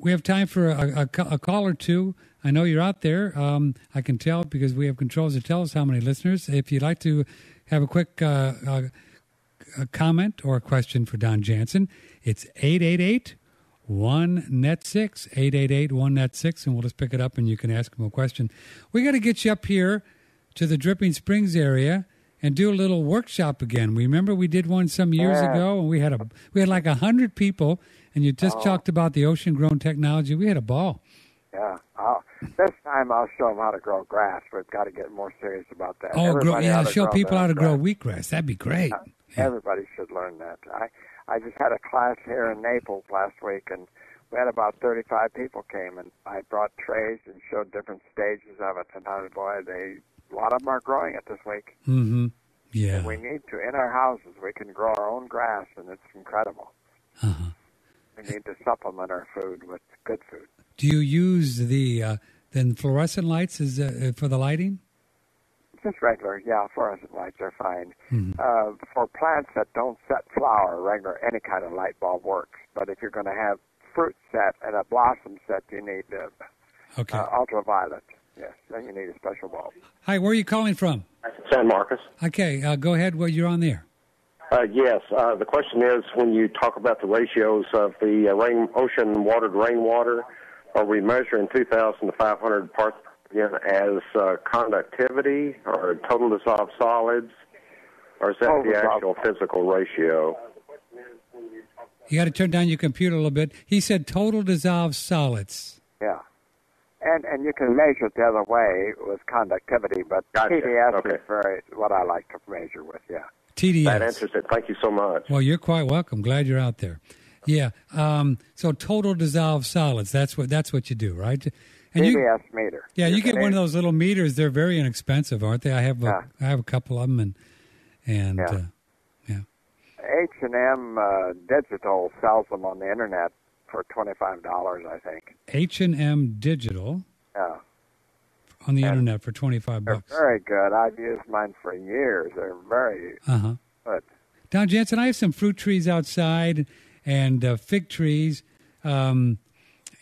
We have time for a call or two. I know you're out there. I can tell because we have controls that tell us how many listeners. If you'd like to have a quick a comment or a question for Don Jansen, it's 888-1-NET-6, 888-1-NET-6, and we'll just pick it up and you can ask him a question. We got to get you up here to the Dripping Springs area and do a little workshop again. Remember we did one some years ago, and we had like 100 people, and you just talked about the ocean-grown technology. We had a ball. Yeah. This time I'll show them how to grow grass. We've got to get more serious about that. Show people how to grow wheatgrass. That'd be great. Everybody should learn that. I just had a class here in Naples last week, and we had about 35 people came, and I brought trays and showed different stages of it, and a lot of them are growing it this week. Mm-hmm. Yeah. And we need to, in our houses, we can grow our own grass, and it's incredible. Uh-huh. We need to supplement our food with good food. Do you use the fluorescent lights for the lighting? Just regular, fluorescent lights are fine. Mm-hmm. For plants that don't set flower, any kind of light bulb works. But if you're going to have fruit set and a blossom set, you need ultraviolet. Yes, then you need a special bulb. Hi, where are you calling from? San Marcos. Okay, go ahead. Well, you're on there. Yes. The question is, when you talk about the ratios of the ocean-watered rainwater, are we measuring 2,000 to 500 parts per million as conductivity or total dissolved solids, or is that the actual physical ratio? You got to turn down your computer a little bit. He said total dissolved solids. Yeah. And you can measure it the other way with conductivity, but TDS is what I like to measure with, TDS. That answers it. Thank you so much. Well, you're quite welcome. Glad you're out there. Yeah. So total dissolved solids. That's what you do, right? And TDS meter. Yeah, you get one of those little meters. They're very inexpensive, aren't they? I have a couple of them, and H&M Digital sells them on the internet for $25, I think. H&M Digital. Yeah. On the internet for $25. They're very good. I've used mine for years. They're very good. Don Jansen, I have some fruit trees outside and fig trees, and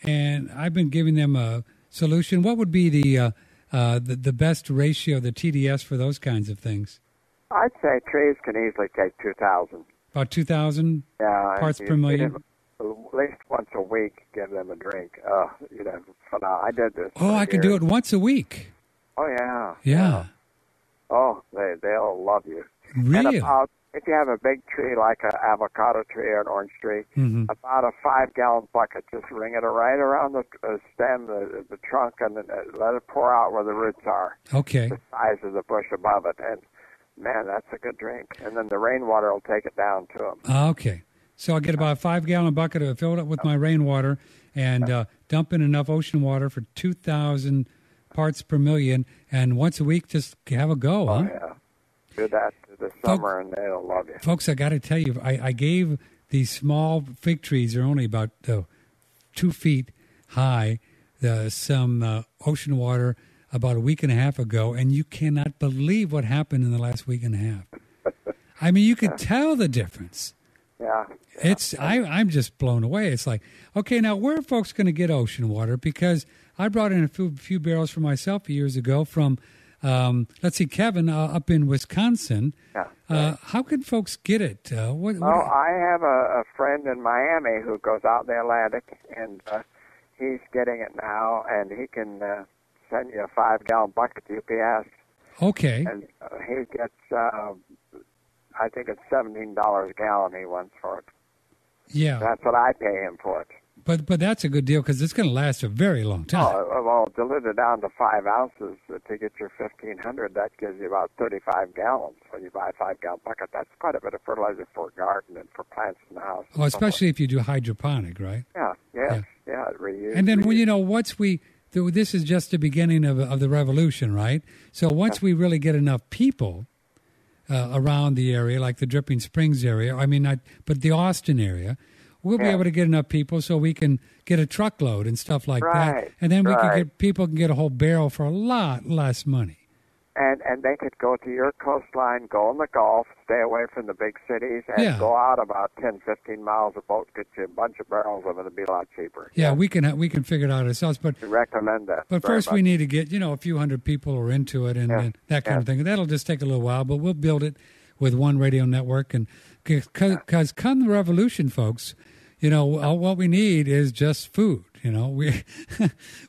I've been giving them a solution. What would be the best ratio, the TDS, for those kinds of things? I'd say trees can easily take 2,000. About 2,000 parts per million? At least once a week, give them a drink. I did this. Oh, I can do it once a week. Oh, yeah. Yeah. Oh, they'll love you. Really? And if you have a big tree like an avocado tree or an orange tree, about a 5-gallon bucket, just ring it right around the stem, the trunk, and let it pour out where the roots are. Okay. The size of the bush above it. And, man, that's a good drink. And then the rainwater will take it down to them. Okay. So I'll get about a 5-gallon bucket, fill it up with my rainwater, and dump in enough ocean water for 2,000 parts per million, and once a week just have a go, huh? Yeah. Do that this summer, and they'll love you. Folks, I got to tell you, I gave these small fig trees, they're only about 2 feet high, some ocean water about a week and a half ago, and you cannot believe what happened in the last week and a half. I mean, you could tell the difference. Yeah. I'm just blown away. It's like, okay, now where are folks going to get ocean water? Because I brought in a few barrels for myself years ago from, Kevin up in Wisconsin. Yeah. How can folks get it? I have a friend in Miami who goes out in the Atlantic, and he's getting it now, and he can send you a 5-gallon bucket to UPS. Okay. And he gets... I think it's $17 a gallon he wants for it. Yeah. That's what I pay him for it. But that's a good deal because it's going to last a very long time. Well, diluted down to 5 ounces to get your 1,500, that gives you about 35 gallons. When you buy a 5-gallon bucket, that's quite a bit of fertilizer for a garden and for plants in the house. Oh, especially if you do hydroponic, right? Yeah, reuse. And then, this is just the beginning of the revolution, right? So once we really get enough people around the area, like the Dripping Springs area, but the Austin area, we'll be able to get enough people so we can get a truckload and stuff like that. And then people can get a whole barrel for a lot less money. And they could go to your coastline, go in the Gulf, stay away from the big cities, and go out about 10, 15 miles. A boat get you a bunch of barrels of it. It'd be a lot cheaper. Yeah, we can figure it out ourselves. But we recommend that. But first, we need to get a few hundred people are into it and that kind of thing. That'll just take a little while, but we'll build it with One Radio Network. And because come the revolution, folks, what we need is just food. We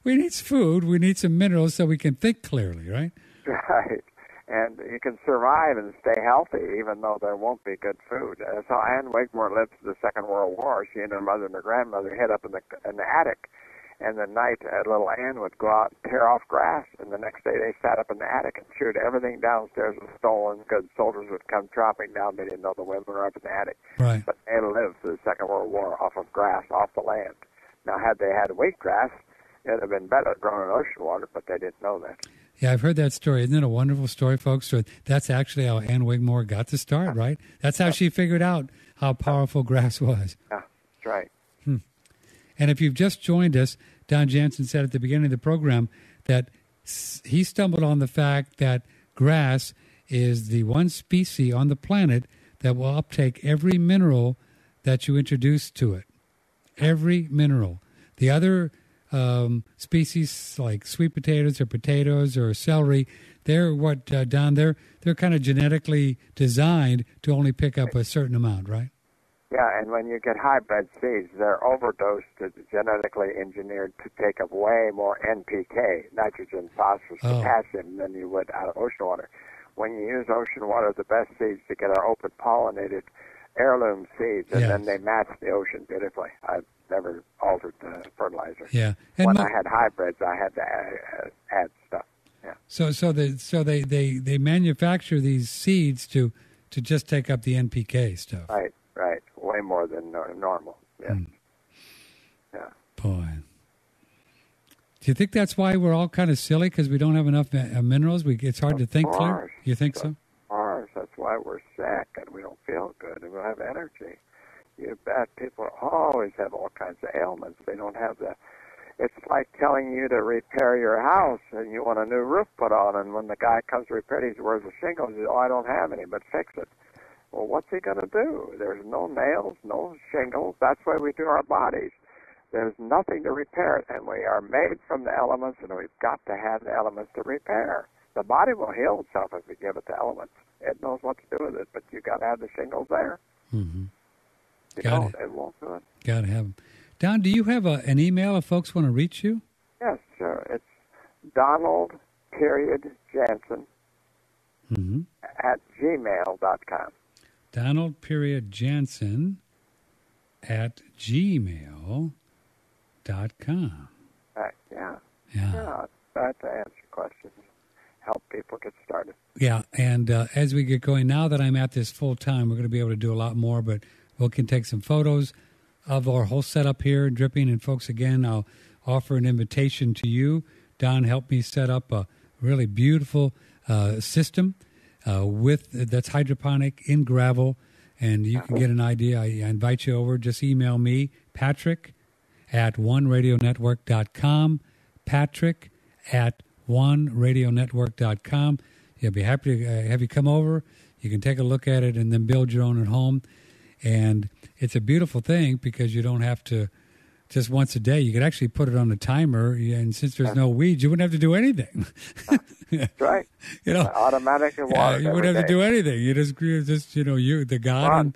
we need food. We need some minerals so we can think clearly, right? Right. And you can survive and stay healthy even though there won't be good food. So Anne Wigmore lived through the Second World War. She and her mother and her grandmother hid up in the attic. And the night, little Anne would go out and tear off grass. And the next day they sat up in the attic and chewed everything downstairs was stolen because soldiers would come tromping down. They didn't know the women were up in the attic. Right. But they lived through the Second World War off of grass, off the land. Now, had they had wheatgrass, it would have been better grown in ocean water, but they didn't know that. Yeah, I've heard that story. Isn't it a wonderful story, folks? So that's actually how Anne Wigmore got to start, right? That's how she figured out how powerful grass was. Yeah, that's right. And if you've just joined us, Don Jansen said at the beginning of the program that he stumbled on the fact that grass is the one species on the planet that will uptake every mineral that you introduce to it. Every mineral. The other species like sweet potatoes or celery, they're Don? They're kind of genetically designed to only pick up a certain amount, right? Yeah, and when you get hybrid seeds, they're overdosed, genetically engineered to take up way more NPK, nitrogen, phosphorus, potassium, than you would out of ocean water. When you use ocean water, the best seeds to get are open pollinated heirloom seeds, and then they match the ocean beautifully. I've never altered the fertilizer. Yeah. And when I had hybrids, I had to add stuff. Yeah. So they manufacture these seeds to just take up the NPK stuff. Right. Way more than normal. Yeah. Yeah. Boy. Do you think that's why we're all kind of silly because we don't have enough minerals? It's hard to think clear. You think so? That's why we're sick and we don't feel good and we don't have energy. You bet. People always have all kinds of ailments. They don't have the. It's like telling you to repair your house and you want a new roof put on, and when the guy comes to repair it, he wears the shingles. He says, I don't have any, but fix it. Well, what's he going to do? There's no nails, no shingles. That's why we do our bodies. There's nothing to repair it, and we are made from the elements, and we've got to have the elements to repair. The body will heal itself if we give it the elements. It knows what to do with it, but you got to have the shingles there. Mm-hmm. It won't do it. Got to have them. Don, do you have an email if folks want to reach you? Yes, sure. It's Donald.Jansen at gmail.com. Donald.Jansen at gmail.com. Right, yeah. That's to answer questions, help people get started. Yeah, and as we get going, now that I'm at this full time, we're going to be able to do a lot more, but we can take some photos of our whole setup here, dripping. And folks, again, I'll offer an invitation to you. Don helped me set up a really beautiful system that's hydroponic in gravel, and you can get an idea. I invite you over. Just email me, Patrick at oneradionetwork.com, Patrick at oneradionetwork.com. I'll be happy to have you come over. You can take a look at it and then build your own at home. And it's a beautiful thing because you don't have to just once a day. You could actually put it on a timer, and since there's no weeds, you wouldn't have to do anything. That's right. Automatic water. You wouldn't have to do anything. You the garden.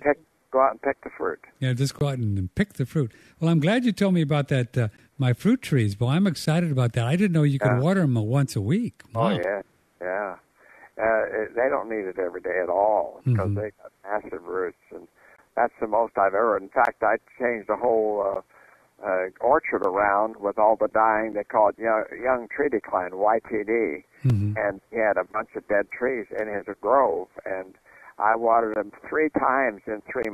Go out and pick the fruit. Yeah, just go out and pick the fruit. Well, I'm glad you told me about that. My fruit trees. Boy, I'm excited about that. I didn't know you could water them once a week. Wow. Oh yeah. They don't need it every day at all because they got massive roots, and that's the most I've ever. In fact, I changed the whole orchard around with all the dying. They call it young tree decline, YTD, and he had a bunch of dead trees in his grove, and I watered them 3 times in 3